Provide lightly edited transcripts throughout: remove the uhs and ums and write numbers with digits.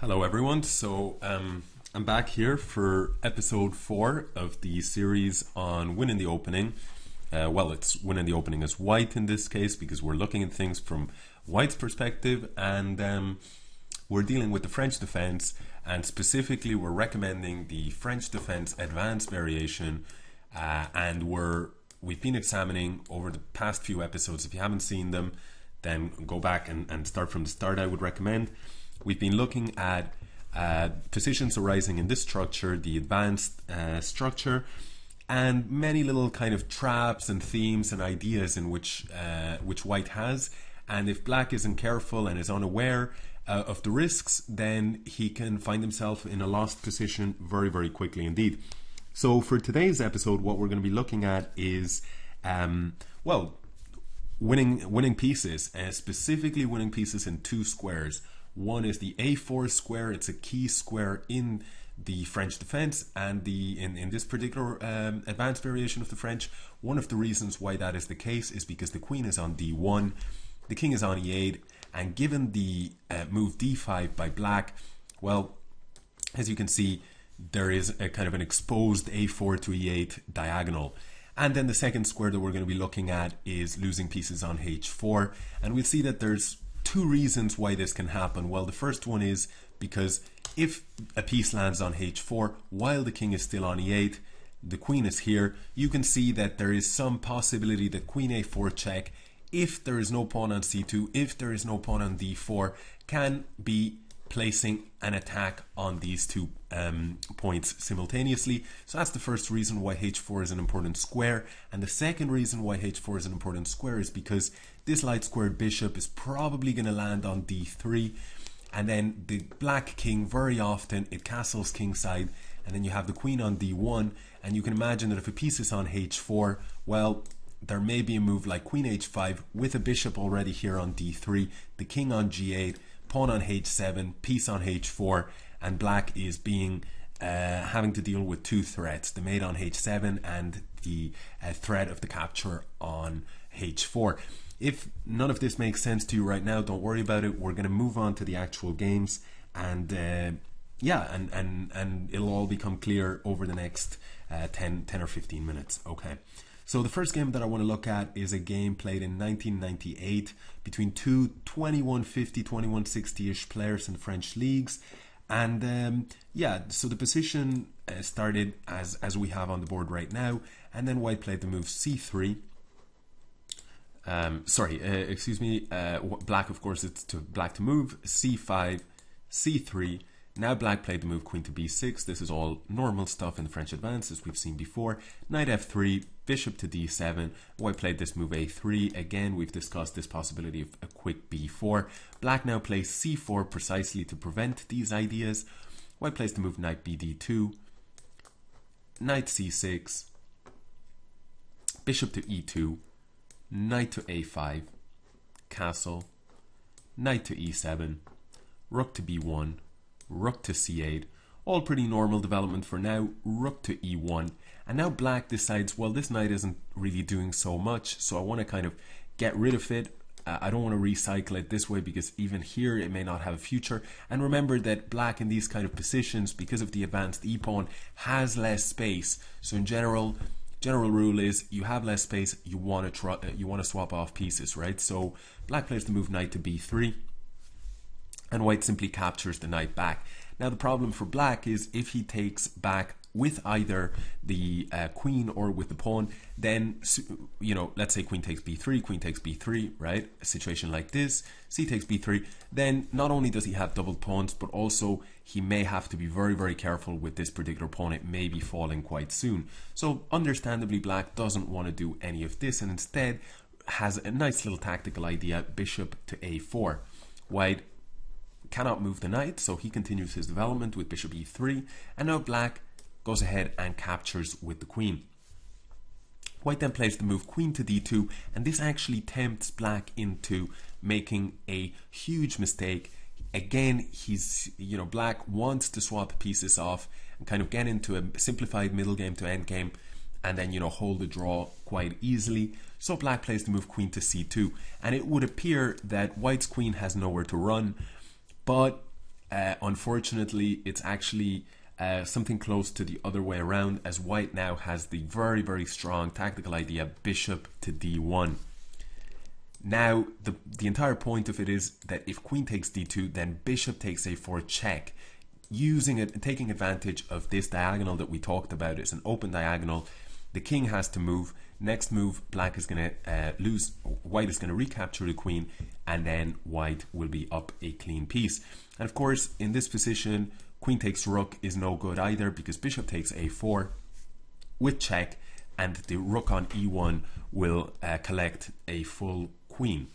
Hello, everyone. I'm back here for episode 4 of the series on winning the opening. It's winning the opening as white in this case because we're looking at things from white's perspective, and we're dealing with the French defense, and specifically we're recommending the French defense advanced variation, and we've been examining over the past few episodes. If you haven't seen them, then go back and start from the start. I would recommend. We've been looking at positions arising in this structure, the advanced structure, and many little kind of traps and themes and ideas in which white has. And if black isn't careful and is unaware of the risks, then he can find himself in a lost position very, very quickly indeed. So for today's episode, what we're going to be looking at is, winning pieces, specifically winning pieces in two squares. One is the A4 square. It's a key square in the French defense, and in this particular advanced variation of the French, one of the reasons why that is the case is because the queen is on D1, the king is on E8, and given the move D5 by black, well, as you can see, there is a kind of an exposed A4 to E8 diagonal. And then the second square that we're going to be looking at is losing pieces on H4, and we'll see that there's two reasons why this can happen. Well, the first one is because if a piece lands on H4 while the king is still on E8, the queen is here, you can see that there is some possibility that queen A4 check, if there is no pawn on C2, if there is no pawn on D4, can be placing an attack on these two points simultaneously. So that's the first reason why H4 is an important square. And the second reason why H4 is an important square is because this light squared bishop is probably going to land on D3, and then the black king, very often it castles kingside, and then you have the queen on D1, and you can imagine that if a piece is on H4, well, there may be a move like queen H5 with a bishop already here on D3, the king on G8, pawn on H7, piece on H4, and black is having to deal with two threats, the mate on H7 and the threat of the capture on H4. If none of this makes sense to you right now, don't worry about it. We're going to move on to the actual games, and and it'll all become clear over the next 10 or 15 minutes. Okay. So the first game that I want to look at is a game played in 1998 between two 2150, 2160-ish players in French leagues. And so the position started as we have on the board right now, and then white played the move C3. Black, of course, it's black to move, C5, C3. Now black played the move queen to B6. This is all normal stuff in the French advance, as we've seen before. Knight F3, bishop to D7. White played this move A3. Again, we've discussed this possibility of a quick B4. Black now plays C4 precisely to prevent these ideas. White plays the move knight BD2, knight C6, bishop to E2, knight to A5, castle, knight to E7, rook to B1, rook to C8, all pretty normal development for now. Rook to E1, and now black decides, well, this knight isn't really doing so much, so I want to kind of get rid of it. I don't want to recycle it this way because even here it may not have a future. And remember that black in these kind of positions, because of the advanced E-pawn, has less space. So in general rule is you have less space, you want to swap off pieces, right? So black plays the move knight to B3, and white simply captures the knight back. Now the problem for black is if he takes back with either the queen or with the pawn, then, let's say queen takes b3, right? A situation like this, c takes b3, then not only does he have double pawns, but also he may have to be very, very careful with this particular pawn. It may be falling quite soon. So understandably, black doesn't want to do any of this, and instead has a nice little tactical idea, bishop to a4. White cannot move the knight, so he continues his development with bishop e3, and now black goes ahead and captures with the queen. White then plays the move queen to d2, and this actually tempts black into making a huge mistake. Again, black wants to swap pieces off and kind of get into a simplified middle game to end game, and then hold the draw quite easily. So black plays the move queen to c2, and it would appear that white's queen has nowhere to run, but unfortunately, it's actually something close to the other way around, as white now has the very, very strong tactical idea bishop to d1. Now, the entire point of it is that if queen takes d2, then bishop takes a4 check. Using it, taking advantage of this diagonal that we talked about, it's an open diagonal. The king has to move. Next move, black is going to lose. White is going to recapture the queen, and then white will be up a clean piece. And of course, in this position, queen takes rook is no good either, because bishop takes a4 with check, and the rook on e1 will collect a full queen.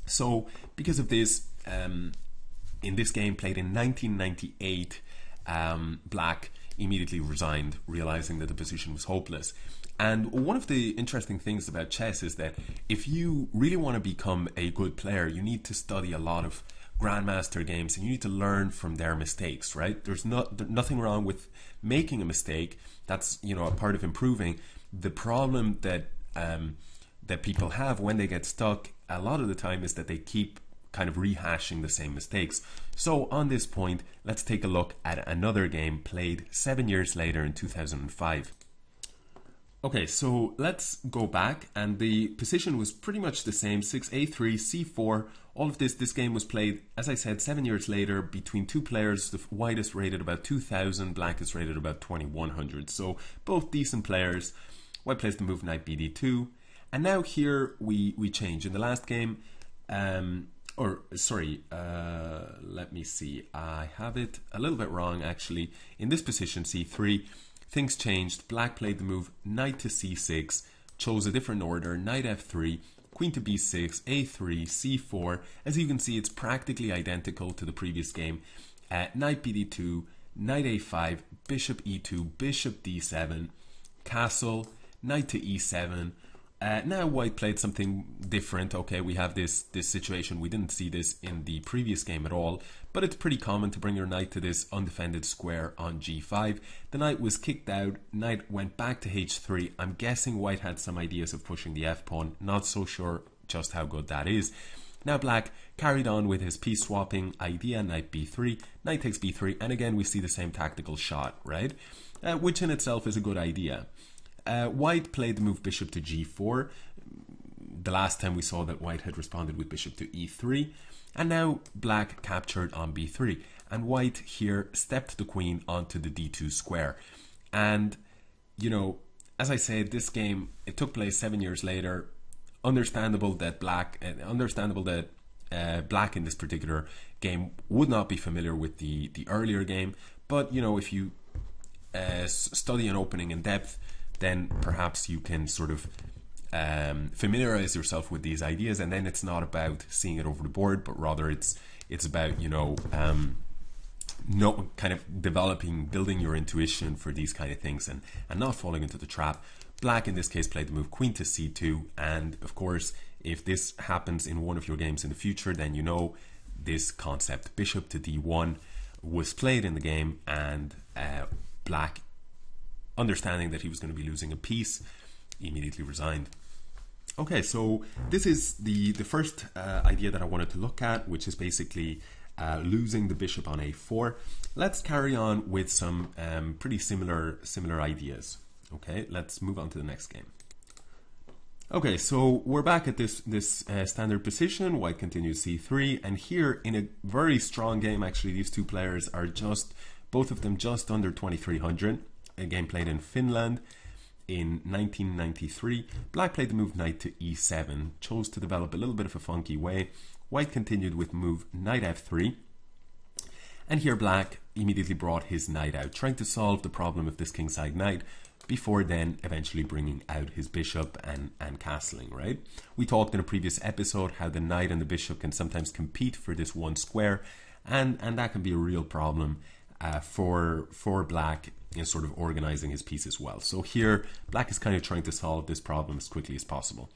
So because of this, in this game played in 1998, black immediately resigned, realizing that the position was hopeless. And one of the interesting things about chess is that if you really want to become a good player, you need to study a lot of grandmaster games, and you need to learn from their mistakes, right? There's nothing wrong with making a mistake. That's, you know, a part of improving. The problem that that people have when they get stuck a lot of the time is that they keep kind of rehashing the same mistakes. So on this point, let's take a look at another game played 7 years later in 2005. Okay, so let's go back, and the position was pretty much the same: 6a3, c4. All of this game was played, as I said, 7 years later between two players. The white is rated about 2000, black is rated about 2100. So both decent players. White plays the move knight bd2, and now here we change. In the last game, let me see, I have it a little bit wrong actually. In this position, c3, things changed. Black played the move knight to c6, chose a different order: knight f3, queen to b6, a3, c4. As you can see, it's practically identical to the previous game. Knight bd2, knight a5, bishop e2, bishop d7, castle, knight to e7. Now white played something different. Okay, we have this situation. We didn't see this in the previous game at all, but it's pretty common to bring your knight to this undefended square on g5. The knight was kicked out. Knight went back to h3. I'm guessing white had some ideas of pushing the f-pawn. Not so sure just how good that is. Now black carried on with his piece swapping idea: knight b3, knight takes b3, and again we see the same tactical shot, right? Which in itself is a good idea. White played the move bishop to g4. The last time we saw that white had responded with bishop to e3, and now black captured on b3, and white here stepped the queen onto the d2 square. And you know, as I said, this game, it took place 7 years later. Understandable that black in this particular game would not be familiar with the earlier game, but you know, if you study an opening in depth, then perhaps you can sort of familiarize yourself with these ideas, and then it's not about seeing it over the board, but rather it's about, you know, kind of building your intuition for these kind of things, and not falling into the trap. Black in this case played the move queen to c2, and of course, if this happens in one of your games in the future, then you know this concept. Bishop to d1 was played in the game, and black, understanding that he was going to be losing a piece, immediately resigned. Okay, so this is the first idea that I wanted to look at, which is basically losing the bishop on a4. Let's carry on with some pretty similar ideas. Okay, let's move on to the next game. Okay, so we're back at this standard position. White continues c3, and here in a very strong game, actually, these two players are both of them just under 2300. A game played in Finland in 1993. Black played the move knight to e7, chose to develop a little bit of a funky way. White continued with move knight f3, and here black immediately brought his knight out, trying to solve the problem of this kingside knight before then eventually bringing out his bishop and castling, right? We talked in a previous episode how the knight and the bishop can sometimes compete for this one square, and that can be a real problem for black in sort of organizing his piece as well. So here black is kind of trying to solve this problem as quickly as possible.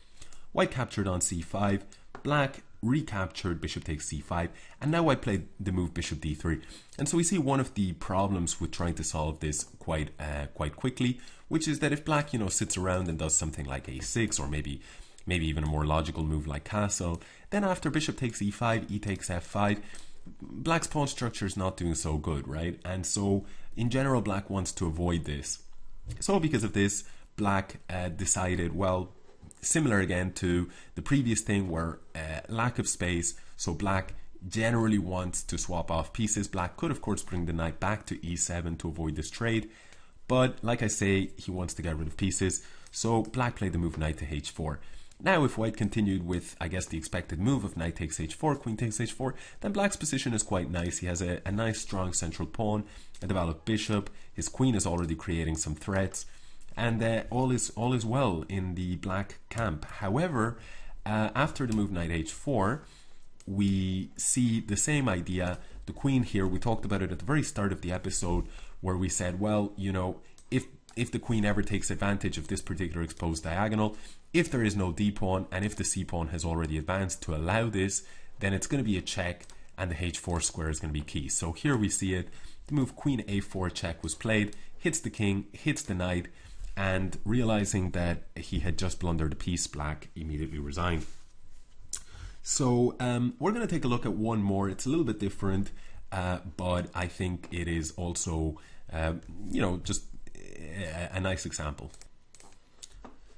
White captured on c5, black recaptured bishop takes c5, and now white played the move bishop d3. And so we see one of the problems with trying to solve this quite quickly, which is that if black, you know, sits around and does something like a6, or maybe even a more logical move like castle, then after bishop takes e5, e takes f5, black's pawn structure is not doing so good, right? And so in general, black wants to avoid this. So because of this, black decided, well, similar again to the previous thing where lack of space, so black generally wants to swap off pieces. Black could of course bring the knight back to e7 to avoid this trade, but like I say, he wants to get rid of pieces, so black played the move knight to h4. Now if white continued with, I guess, the expected move of knight takes h4, queen takes h4, then black's position is quite nice. He has a nice strong central pawn, a developed bishop, his queen is already creating some threats, and all is well in the black camp. However, after the move knight h4, we see the same idea. The queen here, we talked about it at the very start of the episode, where we said, well, you know, if the queen ever takes advantage of this particular exposed diagonal, if there is no d pawn and if the c pawn has already advanced to allow this, then it's going to be a check and the h4 square is going to be key. So here we see it. The move queen a4 check was played, hits the king, hits the knight, and realizing that he had just blundered a piece, black immediately resigned. So we're going to take a look at one more. It's a little bit different, but I think it is also, you know, just a nice example.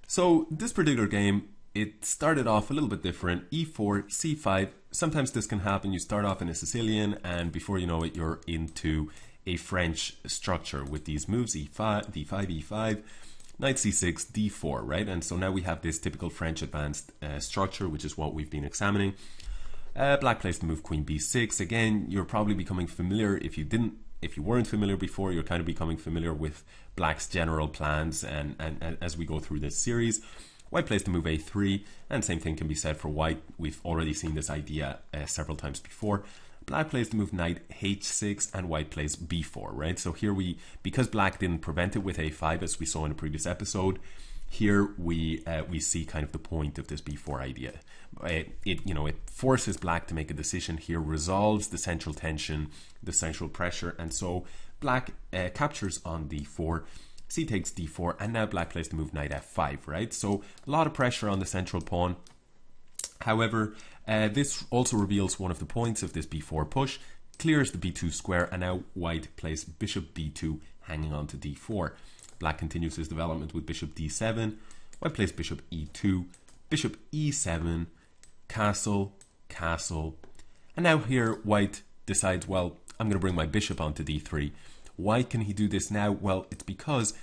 So this particular game, it started off a little bit different. e4, c5. Sometimes this can happen. You start off in a Sicilian, and before you know it, you're into a French structure with these moves: e5, d5, e5, knight c6, d4, right? And so now we have this typical French advanced structure, which is what we've been examining. Black plays the move queen b6. Again, you're probably becoming familiar. If you weren't familiar before, you're kind of becoming familiar with black's general plans, and as we go through this series. White plays the move a3, and same thing can be said for white. We've already seen this idea several times before. Black plays the move knight h6, and white plays b4, right? So here because black didn't prevent it with a5, as we saw in the previous episode, here we see kind of the point of this b4 idea. It forces black to make a decision here, resolves the central tension, the central pressure, and so black captures on d4, c takes d4, and now black plays the move knight f5, right? So a lot of pressure on the central pawn. However, this also reveals one of the points of this b4 push, clears the b2 square, and now white plays bishop b2 hanging on to d4. Black continues his development with bishop d7, white plays bishop e2, bishop e7, castle, castle, and now here white decides, well, I'm going to bring my bishop onto d3. Why can he do this now? Well, it's because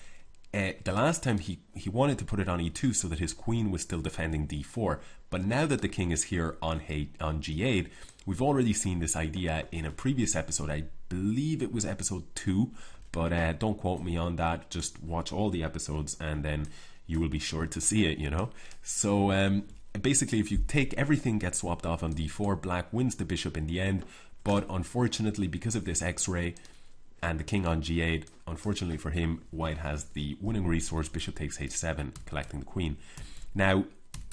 the last time he wanted to put it on e2 so that his queen was still defending d4. But now that the king is here on g8, we've already seen this idea in a previous episode. I believe it was episode 2, but don't quote me on that. Just watch all the episodes and then you will be sure to see it, you know. So basically, if you take everything gets swapped off on d4, black wins the bishop in the end. But unfortunately, because of this x-ray and the king on g8, unfortunately for him, white has the winning resource, bishop takes h7, collecting the queen. Now,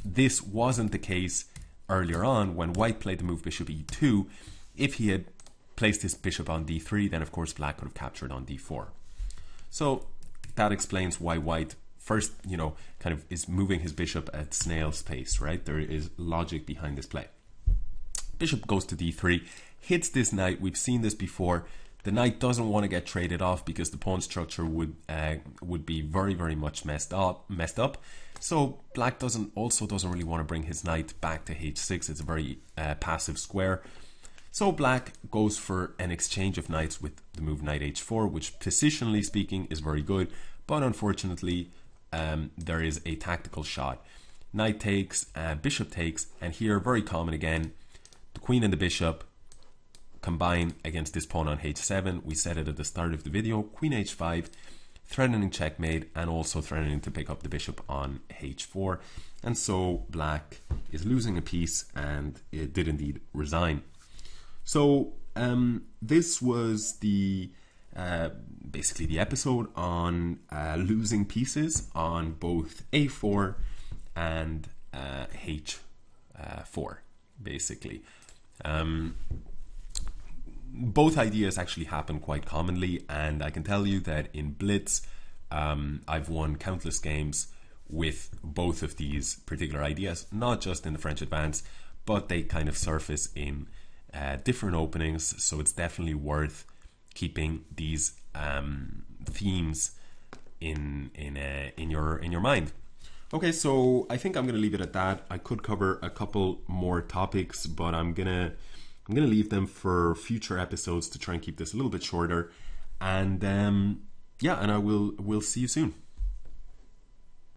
this wasn't the case earlier on when white played the move bishop e2. If he had placed his bishop on d3, then of course black could have captured on d4. So that explains why white first, kind of is moving his bishop at snail's pace, right? There is logic behind this play. Bishop goes to d3, hits this knight. We've seen this before. The knight doesn't want to get traded off because the pawn structure would be very, very much messed up. So black doesn't really want to bring his knight back to h6. It's a very passive square. So black goes for an exchange of knights with the move knight h4, which positionally speaking is very good, but unfortunately there is a tactical shot. Knight takes, bishop takes, and here very common again, the queen and the bishop combine against this pawn on h7. We said it at the start of the video. Queen h5, threatening checkmate, and also threatening to pick up the bishop on h4. And so black is losing a piece, and it did indeed resign. So this was the basically the episode on losing pieces on both a4 and h4, basically. Both ideas actually happen quite commonly, and I can tell you that in Blitz, I've won countless games with both of these particular ideas, not just in the French Advance, but they kind of surface in different openings. So it's definitely worth keeping these themes in your mind. Okay, so I think I'm gonna leave it at that. I could cover a couple more topics, but I'm gonna leave them for future episodes to try and keep this a little bit shorter. And we'll see you soon.